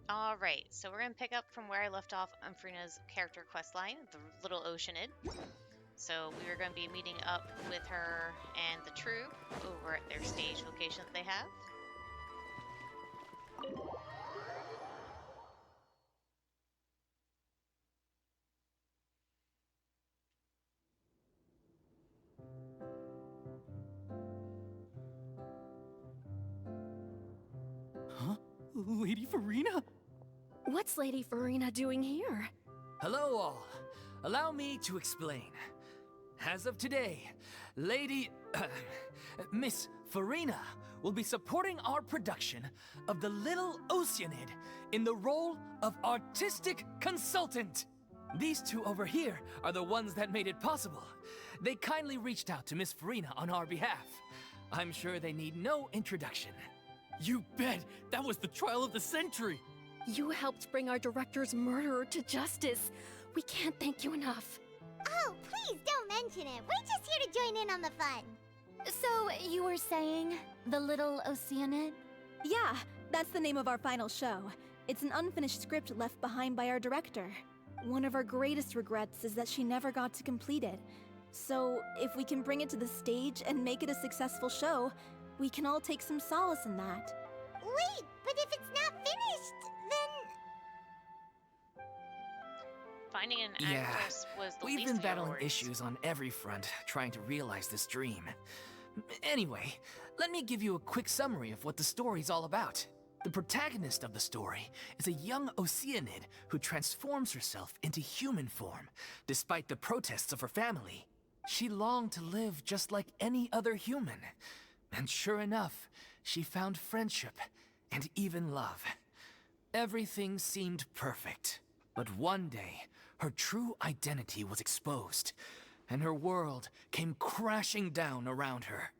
Alright, so we're gonna pick up from where I left off on Furina's character quest line, the little Oceanid. So we were gonna be meeting up with her and the troop over at their stage location that they have. Huh? Lady Furina? What's Lady Furina doing here? Hello all. Allow me to explain. As of today, Miss Furina will be supporting our production of the Little Oceanid in the role of artistic consultant. These two over here are the ones that made it possible. They kindly reached out to Miss Furina on our behalf. I'm sure they need no introduction. You bet! That was the trial of the century! You helped bring our director's murderer to justice. We can't thank you enough. Oh, please don't mention it. We're just here to join in on the fun. So, you were saying the Little Oceanid? Yeah, that's the name of our final show. It's an unfinished script left behind by our director. One of our greatest regrets is that she never got to complete it. So, if we can bring it to the stage and make it a successful show, we can all take some solace in that. Wait, but if it's not finished, then... Finding an Yeah, actress was the we've least been of your battling worries. issues on every front, trying to realize this dream. Anyway, let me give you a quick summary of what the story's all about. The protagonist of the story is a young Oceanid who transforms herself into human form, despite the protests of her family. She longed to live just like any other human. And sure enough, she found friendship and even love. Everything seemed perfect. But one day, her true identity was exposed, and her world came crashing down around her.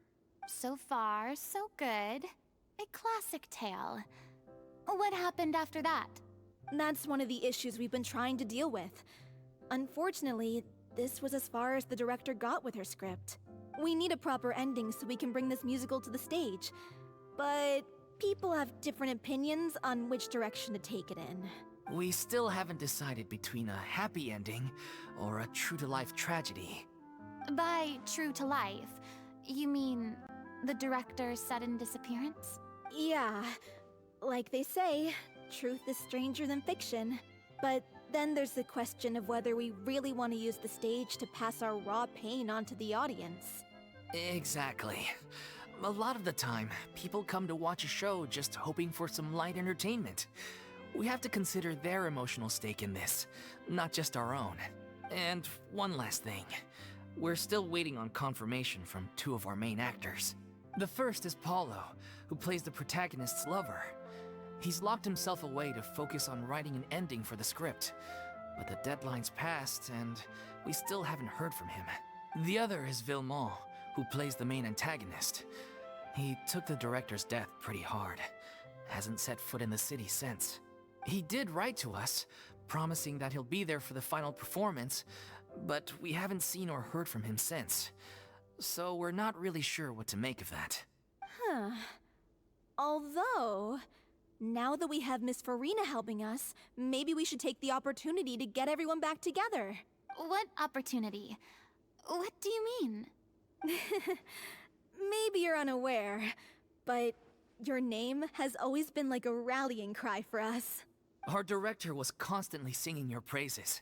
So far, so good. A classic tale. What happened after that? That's one of the issues we've been trying to deal with. Unfortunately, this was as far as the director got with her script. We need a proper ending so we can bring this musical to the stage. But people have different opinions on which direction to take it in. We still haven't decided between a happy ending or a true-to-life tragedy. By true to life, you mean the director's sudden disappearance? Yeah, like they say, truth is stranger than fiction. But then there's the question of whether we really want to use the stage to pass our raw pain onto the audience. Exactly. A lot of the time, people come to watch a show just hoping for some light entertainment. We have to consider their emotional stake in this, not just our own. And one last thing. We're still waiting on confirmation from two of our main actors. The first is Paulo, who plays the protagonist's lover. He's locked himself away to focus on writing an ending for the script. But the deadline's passed, and we still haven't heard from him. The other is Villemont, who plays the main antagonist. He took the director's death pretty hard. Hasn't set foot in the city since. He did write to us, promising that he'll be there for the final performance, but we haven't seen or heard from him since. So we're not really sure what to make of that. Huh. Although, now that we have Miss Furina helping us, maybe we should take the opportunity to get everyone back together. What opportunity? What do you mean? Maybe you're unaware, but your name has always been like a rallying cry for us. Our director was constantly singing your praises.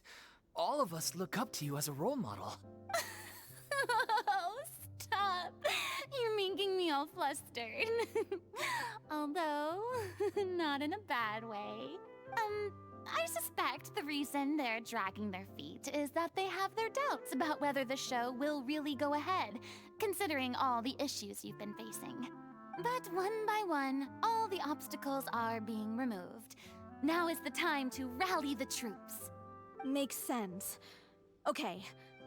All of us look up to you as a role model. Oh, stop. You're making me all flustered. Although, not in a bad way. I suspect the reason they're dragging their feet is that they have their doubts about whether the show will really go ahead, considering all the issues you've been facing. But one by one, all the obstacles are being removed. Now is the time to rally the troops. Makes sense. Okay,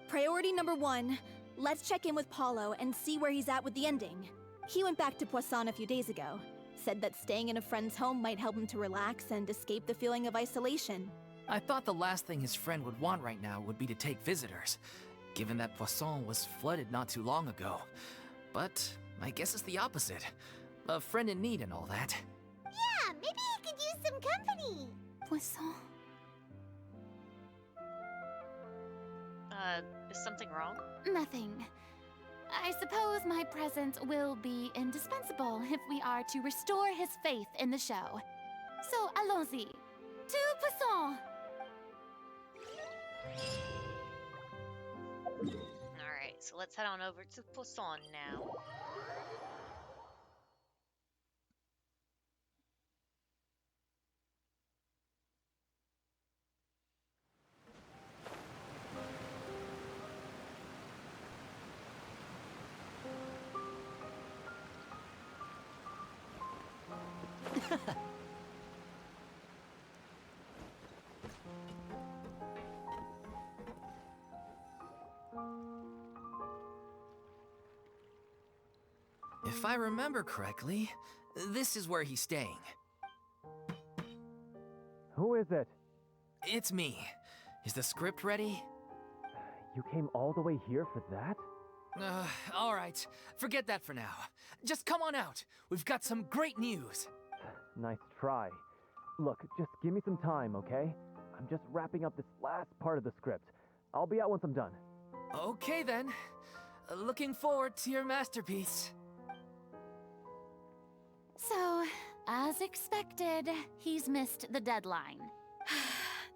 priority number 1, let's check in with Paulo and see where he's at with the ending. He went back to Poisson a few days ago. Said that staying in a friend's home might help him to relax and escape the feeling of isolation. I thought the last thing his friend would want right now would be to take visitors, given that Poisson was flooded not too long ago. But I guess it's the opposite. A friend in need and all that. Yeah, maybe he can could use some company. Poisson. Is something wrong? Nothing. I suppose my presence will be indispensable if we are to restore his faith in the show. So, allons-y. To Poisson! Alright, so let's head on over to Poisson now. If I remember correctly, this is where he's staying. Who is it? It's me. Is the script ready? You came all the way here for that? All right. Forget that for now. Just come on out. We've got some great news. Nice try. Look, just give me some time, okay? I'm just wrapping up this last part of the script. I'll be out once I'm done. Okay then. Looking forward to your masterpiece. So, as expected, he's missed the deadline.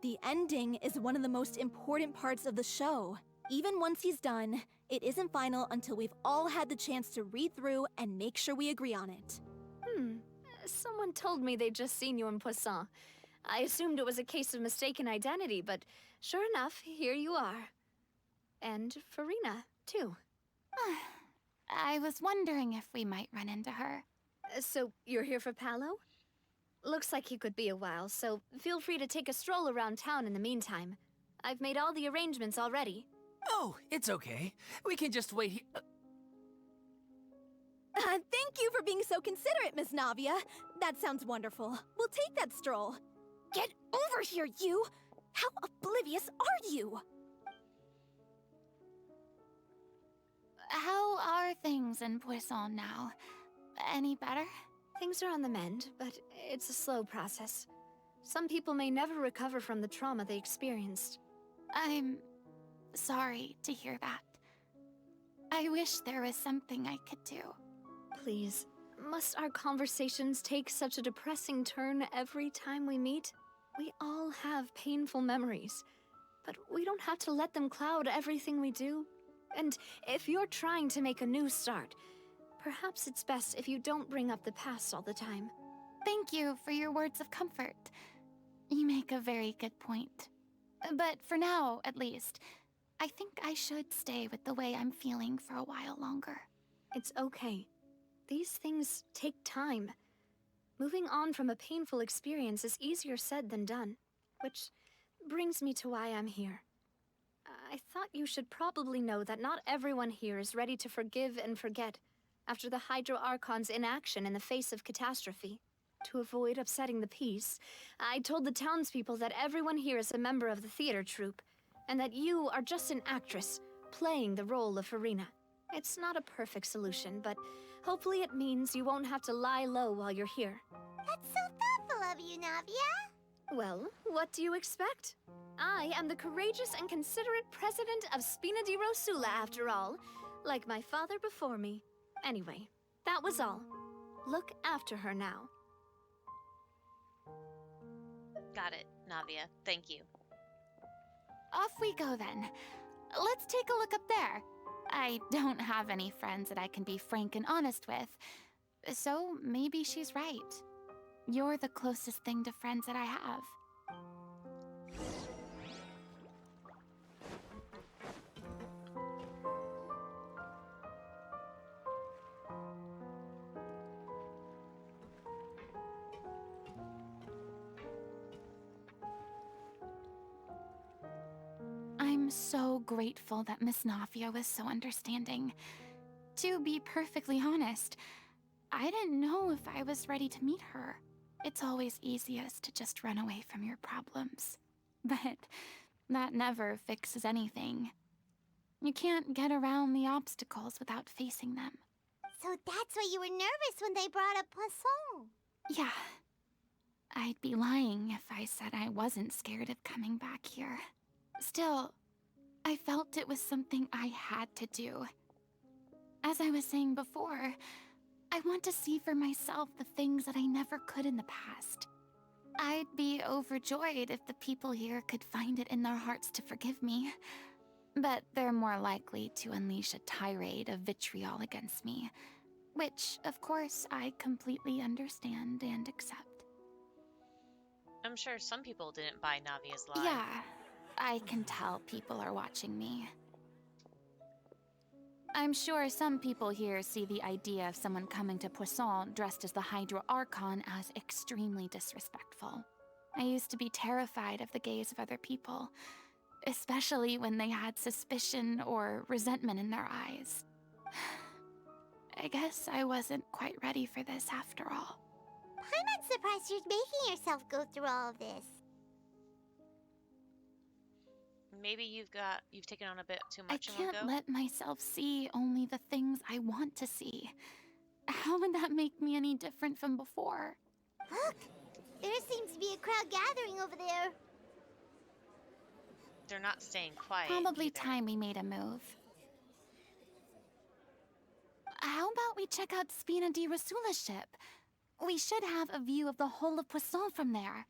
The ending is one of the most important parts of the show. Even once he's done, it isn't final until we've all had the chance to read through and make sure we agree on it. Someone told me they'd just seen you in Poisson. I assumed it was a case of mistaken identity, but sure enough, here you are. And Furina, too. I was wondering if we might run into her. So, you're here for Paolo? Looks like he could be a while, so feel free to take a stroll around town in the meantime. I've made all the arrangements already. Oh, it's okay. We can just wait here. Thank you for being so considerate, Miss Navia. That sounds wonderful. We'll take that stroll. Get over here, you! How oblivious are you? How are things in Poisson now? Any better? Things are on the mend, but it's a slow process. Some people may never recover from the trauma they experienced. I'm sorry to hear that. I wish there was something I could do. Please, must our conversations take such a depressing turn every time we meet? We all have painful memories, but we don't have to let them cloud everything we do. And if you're trying to make a new start, perhaps it's best if you don't bring up the past all the time. Thank you for your words of comfort. You make a very good point. But for now, at least, I think I should stay with the way I'm feeling for a while longer. It's okay. These things take time. Moving on from a painful experience is easier said than done, which brings me to why I'm here. I thought you should probably know that not everyone here is ready to forgive and forget after the Hydro Archon's inaction in the face of catastrophe. To avoid upsetting the peace, I told the townspeople that everyone here is a member of the theater troupe, and that you are just an actress playing the role of Furina. It's not a perfect solution, but hopefully it means you won't have to lie low while you're here. That's so thoughtful of you, Navia. Well, what do you expect? I am the courageous and considerate president of Spina di Rosula, after all, like my father before me. Anyway, that was all. Look after her now. Got it, Navia. Thank you. Off we go then. Let's take a look up there. I don't have any friends that I can be frank and honest with, so maybe she's right. You're the closest thing to friends that I have. I'm so grateful that Miss Navia was so understanding. To be perfectly honest, I didn't know if I was ready to meet her. It's always easiest to just run away from your problems. But that never fixes anything. You can't get around the obstacles without facing them. So that's why you were nervous when they brought up Poisson. Yeah. I'd be lying if I said I wasn't scared of coming back here. Still, I felt it was something I had to do. As I was saying before, I want to see for myself the things that I never could in the past. I'd be overjoyed if the people here could find it in their hearts to forgive me. But they're more likely to unleash a tirade of vitriol against me, which, of course, I completely understand and accept. I'm sure some people didn't buy Navia's lie. Yeah, I can tell people are watching me. I'm sure some people here see the idea of someone coming to Poisson dressed as the Hydro Archon as extremely disrespectful. I used to be terrified of the gaze of other people, especially when they had suspicion or resentment in their eyes. I guess I wasn't quite ready for this after all. I'm not surprised you're making yourself go through all of this. Maybe you've taken on a bit too I much in one can't go. let myself see only the things I want to see. How would that make me any different from before? Look! There seems to be a crowd gathering over there. They're not staying quiet Probably either. time we made a move. How about we check out Spina di Rasula's ship? We should have a view of the whole of Poisson from there.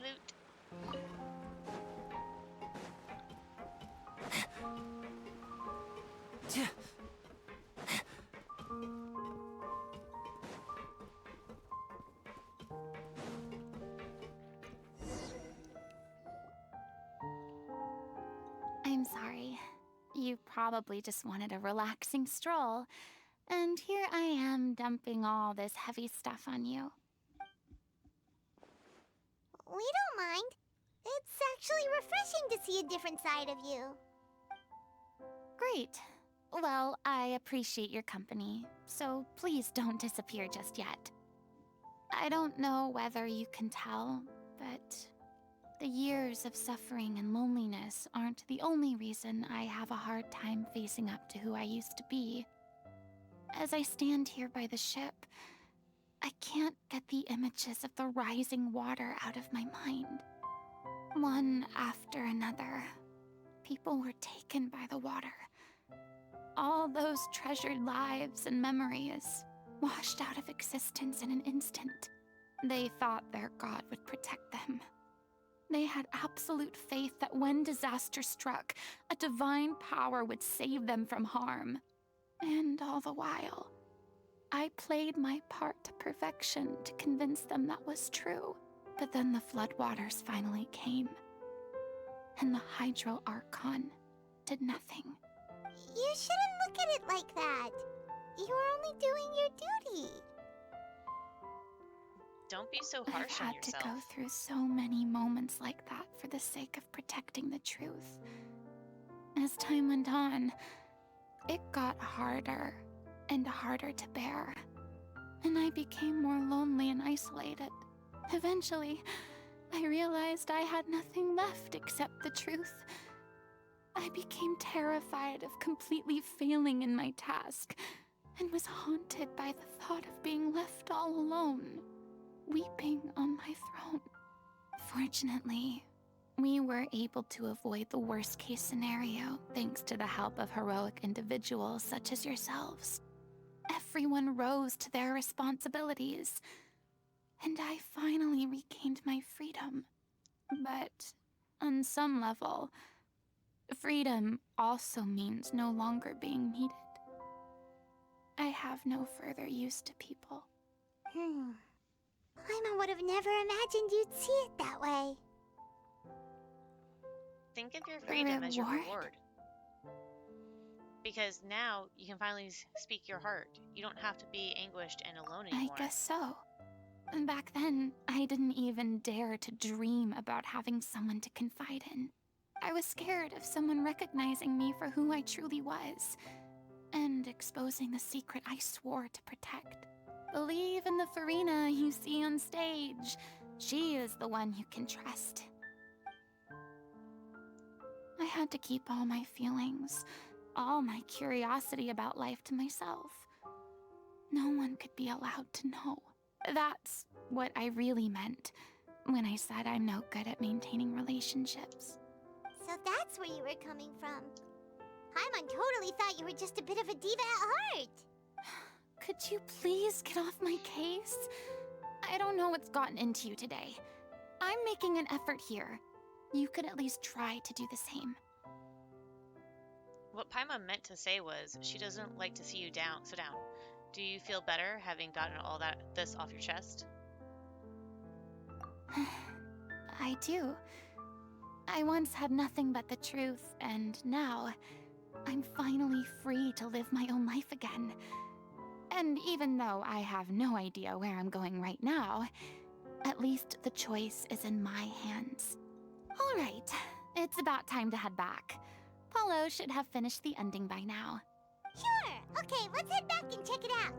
Loot. I'm sorry. You probably just wanted a relaxing stroll. And here I am dumping all this heavy stuff on you. We don't mind. It's actually refreshing to see a different side of you. Great. Well, I appreciate your company, so please don't disappear just yet. I don't know whether you can tell, but the years of suffering and loneliness aren't the only reason I have a hard time facing up to who I used to be. As I stand here by the ship, I can't get the images of the rising water out of my mind. One after another, people were taken by the water. All those treasured lives and memories washed out of existence in an instant. They thought their god would protect them. They had absolute faith that when disaster struck, a divine power would save them from harm. And all the while, I played my part to perfection to convince them that was true. But then the floodwaters finally came, and the Hydro Archon did nothing. You shouldn't look at it like that. You're only doing your duty. Don't be so I've harsh on had to yourself. go through so many moments like that for the sake of protecting the truth. As time went on, it got harder and harder to bear, and I became more lonely and isolated. Eventually, I realized I had nothing left except the truth. I became terrified of completely failing in my task, and was haunted by the thought of being left all alone, weeping on my throne. Fortunately, we were able to avoid the worst-case scenario thanks to the help of heroic individuals such as yourselves. Everyone rose to their responsibilities, and I finally regained my freedom. But on some level, freedom also means no longer being needed. I have no further use to people. Paimon would have never imagined you'd see it that way. Think of your freedom as your reward? reward. Because now you can finally speak your heart. You don't have to be anguished and alone anymore. I guess so. And back then, I didn't even dare to dream about having someone to confide in. I was scared of someone recognizing me for who I truly was, and exposing the secret I swore to protect. Believe in the Furina you see on stage. She is the one you can trust. I had to keep all my feelings, all my curiosity about life to myself. No one could be allowed to know. That's what I really meant when I said I'm no good at maintaining relationships. So that's where you were coming from. Paimon totally thought you were just a bit of a diva at heart. Could you please get off my case? I don't know what's gotten into you today. I'm making an effort here. You could at least try to do the same. What Paimon meant to say was, she doesn't like to see you down. So down. Do you feel better having gotten all this off your chest? I do. I once had nothing but the truth, and now I'm finally free to live my own life again. And even though I have no idea where I'm going right now, at least the choice is in my hands. All right, it's about time to head back. Paulo should have finished the ending by now. Sure. Okay, let's head back and check it out.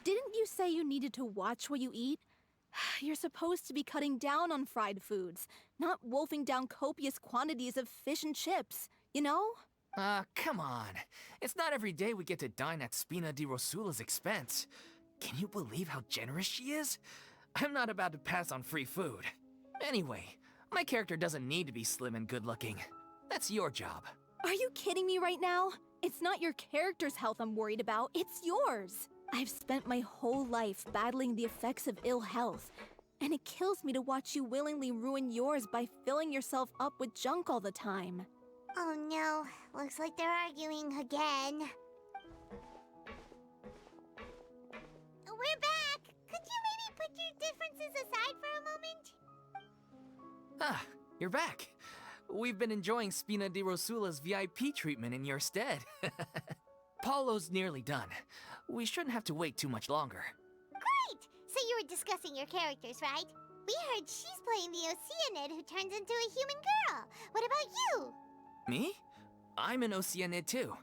Didn't you say you needed to watch what you eat? You're supposed to be cutting down on fried foods, not wolfing down copious quantities of fish and chips, you know? Come on. It's not every day we get to dine at Spina di Rosula's expense. Can you believe how generous she is? I'm not about to pass on free food. Anyway, my character doesn't need to be slim and good-looking. That's your job. Are you kidding me right now? It's not your character's health I'm worried about, it's yours. I've spent my whole life battling the effects of ill health, and it kills me to watch you willingly ruin yours by filling yourself up with junk all the time. Oh no, looks like they're arguing again. We're back! Could you maybe put your differences aside for a moment? Ah, you're back. We've been enjoying Spina di Rosula's VIP treatment in your stead. Paulo's nearly done. We shouldn't have to wait too much longer. Great! So you were discussing your characters, right? We heard she's playing the Oceanid who turns into a human girl. What about you? Me? I'm an Oceanid too.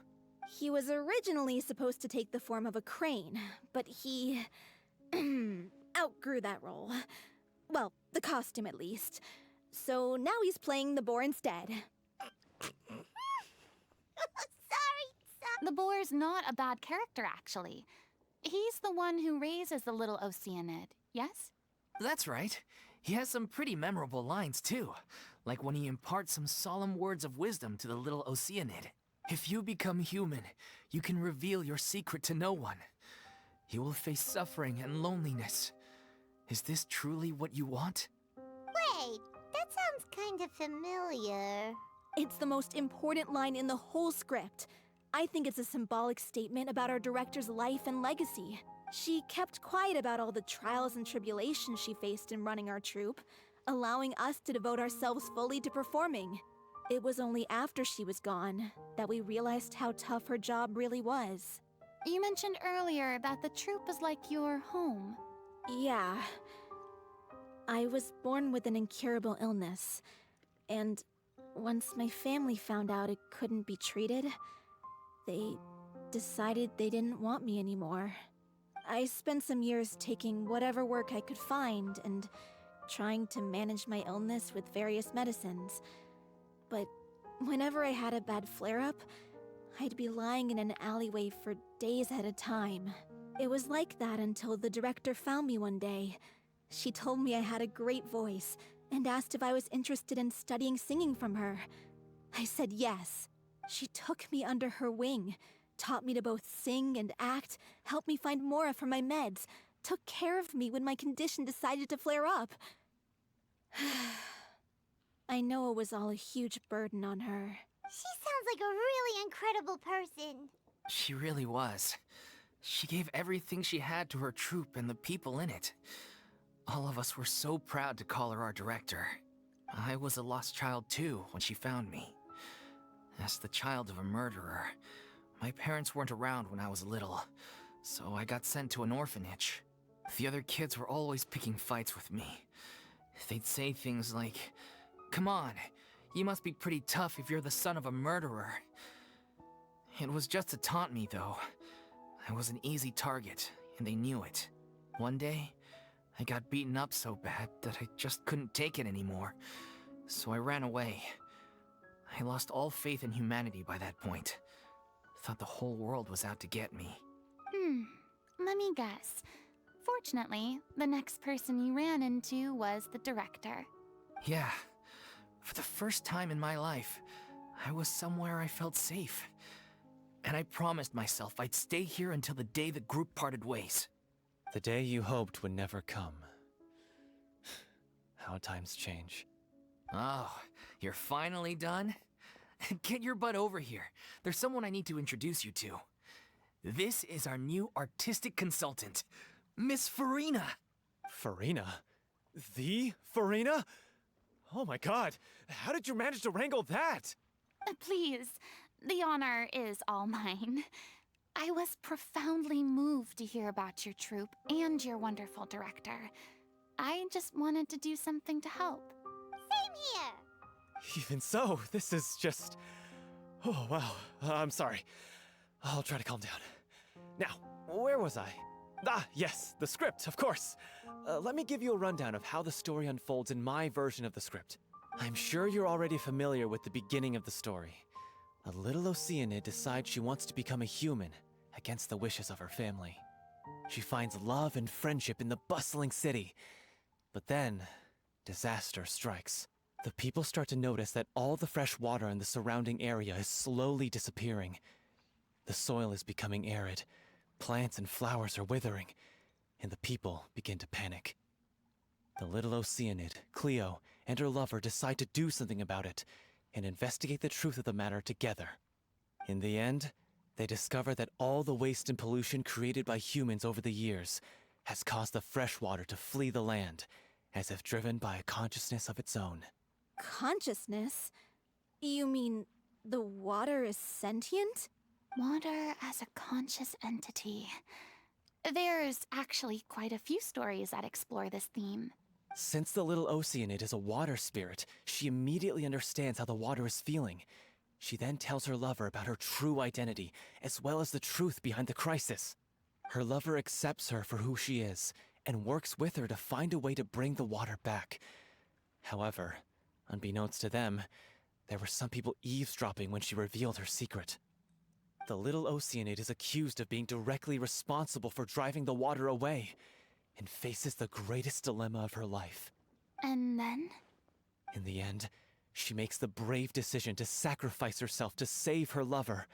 He was originally supposed to take the form of a crane, but he outgrew that role. Well, the costume at least. So now he's playing the boar instead. The boar's not a bad character, actually. He's the one who raises the little Oceanid, yes? That's right. He has some pretty memorable lines too, like when he imparts some solemn words of wisdom to the little Oceanid. If you become human, you can reveal your secret to no one. You will face suffering and loneliness. Is this truly what you want? Wait, that sounds kind of familiar. It's the most important line in the whole script. I think it's a symbolic statement about our director's life and legacy. She kept quiet about all the trials and tribulations she faced in running our troupe, allowing us to devote ourselves fully to performing. It was only after she was gone that we realized how tough her job really was. You mentioned earlier that the troupe is like your home. Yeah. I was born with an incurable illness, and once my family found out it couldn't be treated, they decided they didn't want me anymore. I spent some years taking whatever work I could find and trying to manage my illness with various medicines. But whenever I had a bad flare-up, I'd be lying in an alleyway for days at a time. It was like that until the director found me one day. She told me I had a great voice and asked if I was interested in studying singing from her. I said yes. She took me under her wing, taught me to both sing and act, helped me find Mora for my meds, took care of me when my condition decided to flare up. I know it was all a huge burden on her. She sounds like a really incredible person. She really was. She gave everything she had to her troupe and the people in it. All of us were so proud to call her our director. I was a lost child too when she found me. As the child of a murderer, My parents weren't around when I was little, so I got sent to an orphanage. The other kids were always picking fights with me. They'd say things like, "Come on, you must be pretty tough if you're the son of a murderer." It was just to taunt me, though. I was an easy target, and they knew it. One day, I got beaten up so bad that I just couldn't take it anymore, so I ran away. I lost all faith in humanity by that point. Thought the whole world was out to get me. Let me guess. Fortunately, the next person you ran into was the director. Yeah. For the first time in my life, I was somewhere I felt safe. And I promised myself I'd stay here until the day the group parted ways. The day you hoped would never come. How times change. Oh, you're finally done? Get your butt over here. There's someone I need to introduce you to. This is our new artistic consultant, Miss Furina. Furina? The Furina? Oh my god, how did you manage to wrangle that? Please, the honor is all mine. I was profoundly moved to hear about your troupe and your wonderful director. I just wanted to do something to help. Same here. Even so, this is just... Oh, wow. I'm sorry. I'll try to calm down. Now, where was I? Ah, yes, the script, of course. Let me give you a rundown of how the story unfolds in my version of the script. I'm sure you're already familiar with the beginning of the story. A little Oceanid decides she wants to become a human, against the wishes of her family. She finds love and friendship in the bustling city. But then, disaster strikes. The people start to notice that all the fresh water in the surrounding area is slowly disappearing. The soil is becoming arid, plants and flowers are withering, and the people begin to panic. The little Oceanid, Cleo, and her lover decide to do something about it, and investigate the truth of the matter together. In the end, they discover that all the waste and pollution created by humans over the years has caused the fresh water to flee the land, as if driven by a consciousness of its own. Consciousness? You mean the water is sentient? Water as a conscious entity. There's actually quite a few stories that explore this theme. Since the little Oceanid is a water spirit, she immediately understands how the water is feeling. She then tells her lover about her true identity, as well as the truth behind the crisis. Her lover accepts her for who she is, and works with her to find a way to bring the water back. However, unbeknownst to them, there were some people eavesdropping when she revealed her secret. The little Oceanid is accused of being directly responsible for driving the water away, and faces the greatest dilemma of her life. And then? In the end, she makes the brave decision to sacrifice herself to save her lover,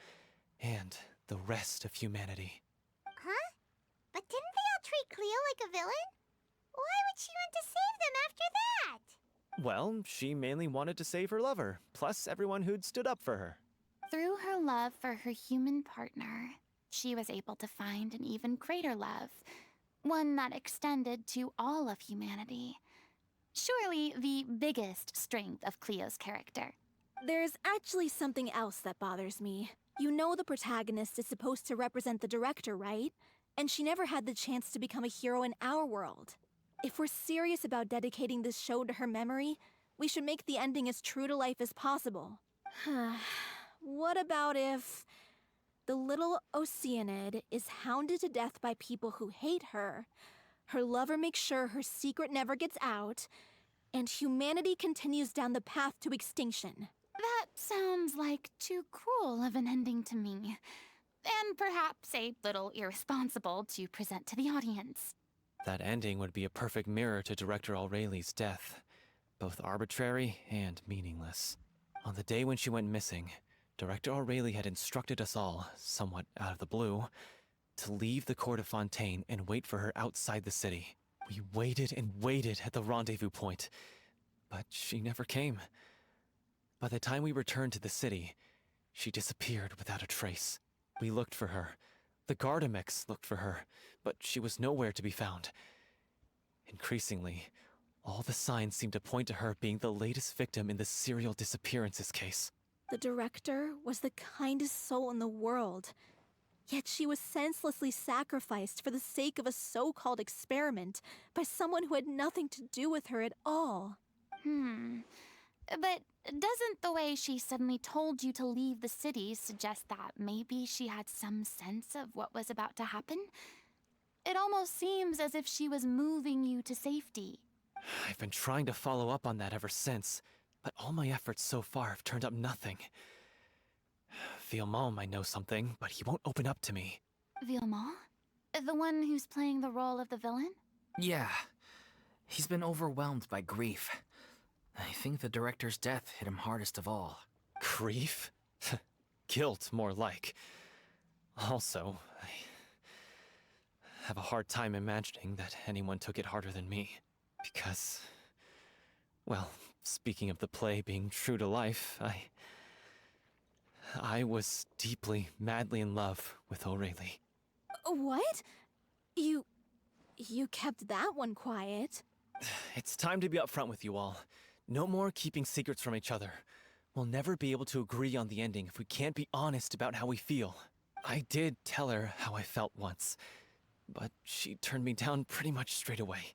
and the rest of humanity. Huh? But didn't they all treat Cleo like a villain? Why would she want to save them after that? Well, she mainly wanted to save her lover, plus everyone who'd stood up for her. Through her love for her human partner, she was able to find an even greater love, one that extended to all of humanity. Surely the biggest strength of Cleo's character. There's actually something else that bothers me. You know the protagonist is supposed to represent the director, right? And she never had the chance to become a hero in our world. If we're serious about dedicating this show to her memory, we should make the ending as true to life as possible. What about if the little Oceanid is hounded to death by people who hate her, her lover makes sure her secret never gets out, and humanity continues down the path to extinction? That sounds like too cruel of an ending to me, and perhaps a little irresponsible to present to the audience. That ending would be a perfect mirror to Director Aureli's death, both arbitrary and meaningless. On the day when she went missing, Director Aureli had instructed us all, somewhat out of the blue, to leave the court of Fontaine and wait for her outside the city. We waited and waited at the rendezvous point, but she never came. By the time we returned to the city, she disappeared without a trace. We looked for her. The Gardamex looked for her, but she was nowhere to be found. Increasingly, all the signs seemed to point to her being the latest victim in the serial disappearances case. The director was the kindest soul in the world. Yet she was senselessly sacrificed for the sake of a so-called experiment by someone who had nothing to do with her at all. But doesn't the way she suddenly told you to leave the city suggest that maybe she had some sense of what was about to happen? It almost seems as if she was moving you to safety. I've been trying to follow up on that ever since, but all my efforts so far have turned up nothing. Villemont might know something, but he won't open up to me. Villemont? The one who's playing the role of the villain? Yeah. He's been overwhelmed by grief. I think the director's death hit him hardest of all. Grief? Guilt, more like. Also, I have a hard time imagining that anyone took it harder than me. Because, well, speaking of the play being true to life, I was deeply, madly in love with Aurelie. What? You kept that one quiet. It's time to be upfront with you all. No more keeping secrets from each other. We'll never be able to agree on the ending if we can't be honest about how we feel. I did tell her how I felt once, but she turned me down pretty much straight away.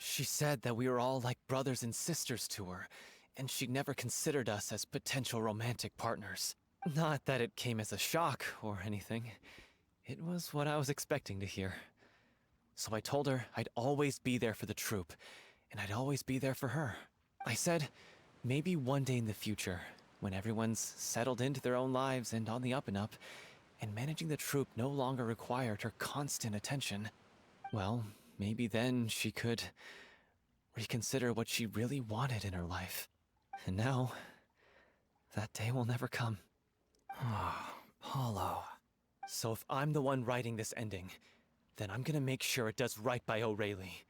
She said that we were all like brothers and sisters to her, and she'd never considered us as potential romantic partners. Not that it came as a shock or anything. It was what I was expecting to hear. So I told her I'd always be there for the troupe, and I'd always be there for her. I said, maybe one day in the future, when everyone's settled into their own lives and on the up and up, and managing the troupe no longer required her constant attention, well, maybe then she could reconsider what she really wanted in her life. And now, that day will never come. Oh, Paulo. So if I'm the one writing this ending, then I'm gonna make sure it does right by Aurelie.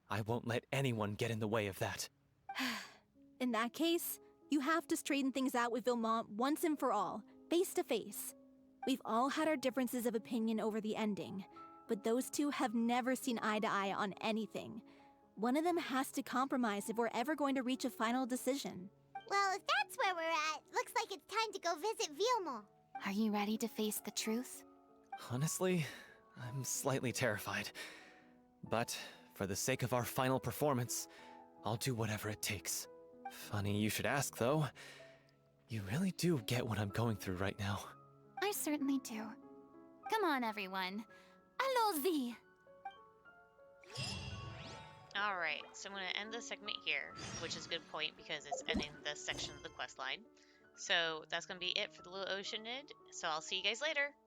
I won't let anyone get in the way of that. In that case, you have to straighten things out with Villemont once and for all, face to face. We've all had our differences of opinion over the ending, but those two have never seen eye to eye on anything. One of them has to compromise if we're ever going to reach a final decision. Well, if that's where we're at, looks like it's time to go visit Villemont. Are you ready to face the truth? Honestly, I'm slightly terrified. But for the sake of our final performance, I'll do whatever it takes. Funny you should ask, though. You really do get what I'm going through right now. I certainly do. Come on, everyone. Allons-y! Alright, so I'm going to end this segment here, which is a good point because it's ending this section of the quest line. So that's going to be it for the little Oceanid, so I'll see you guys later.